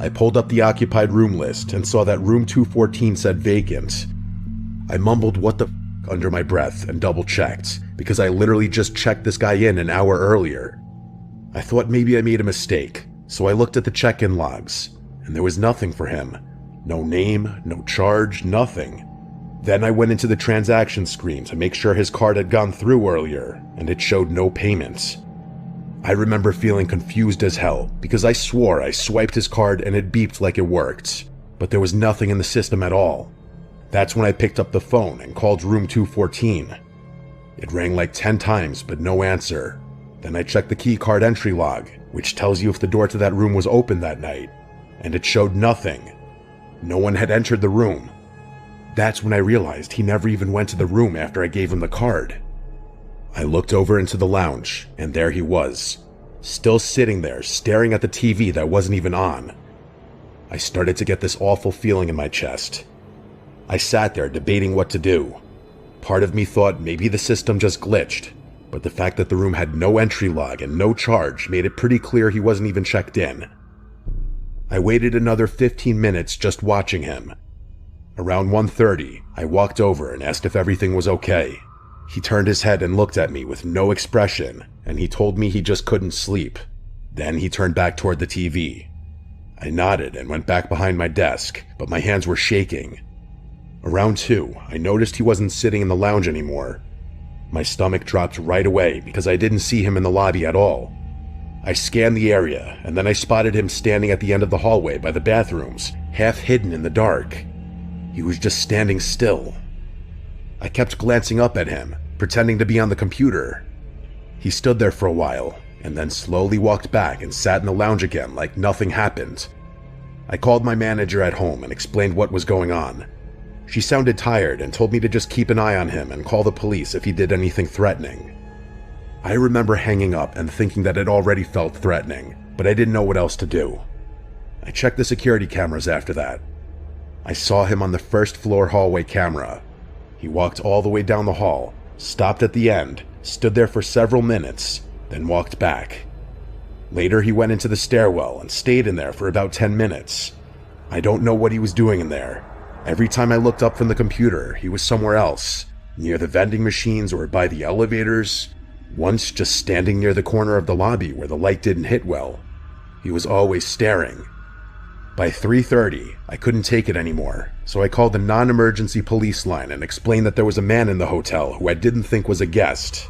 I pulled up the occupied room list and saw that room 214 said vacant. I mumbled what the f under my breath and double-checked, because I literally just checked this guy in an hour earlier. I thought maybe I made a mistake, so I looked at the check-in logs, and there was nothing for him. No name, no charge, nothing. Then I went into the transaction screen to make sure his card had gone through earlier, and it showed no payments. I remember feeling confused as hell, because I swore I swiped his card and it beeped like it worked, but there was nothing in the system at all. That's when I picked up the phone and called room 214. It rang like 10 times, but no answer. Then I checked the key card entry log, which tells you if the door to that room was open that night, and it showed nothing. No one had entered the room. That's when I realized he never even went to the room after I gave him the card. I looked over into the lounge, and there he was, still sitting there staring at the TV that wasn't even on. I started to get this awful feeling in my chest. I sat there debating what to do. Part of me thought maybe the system just glitched, but the fact that the room had no entry log and no charge made it pretty clear he wasn't even checked in. I waited another 15 minutes just watching him. Around 1:30, I walked over and asked if everything was okay. He turned his head and looked at me with no expression, and he told me he just couldn't sleep. Then he turned back toward the TV. I nodded and went back behind my desk, but my hands were shaking. Around 2, I noticed he wasn't sitting in the lounge anymore. My stomach dropped right away because I didn't see him in the lobby at all. I scanned the area, and then I spotted him standing at the end of the hallway by the bathrooms, half hidden in the dark. He was just standing still. I kept glancing up at him, pretending to be on the computer. He stood there for a while, and then slowly walked back and sat in the lounge again like nothing happened. I called my manager at home and explained what was going on. She sounded tired and told me to just keep an eye on him and call the police if he did anything threatening. I remember hanging up and thinking that it already felt threatening, but I didn't know what else to do. I checked the security cameras after that. I saw him on the first floor hallway camera. He walked all the way down the hall, stopped at the end, stood there for several minutes, then walked back. Later he went into the stairwell and stayed in there for about 10 minutes. I don't know what he was doing in there. Every time I looked up from the computer, he was somewhere else, near the vending machines or by the elevators, once just standing near the corner of the lobby where the light didn't hit well. He was always staring. By 3:30, I couldn't take it anymore, so I called the non-emergency police line and explained that there was a man in the hotel who I didn't think was a guest.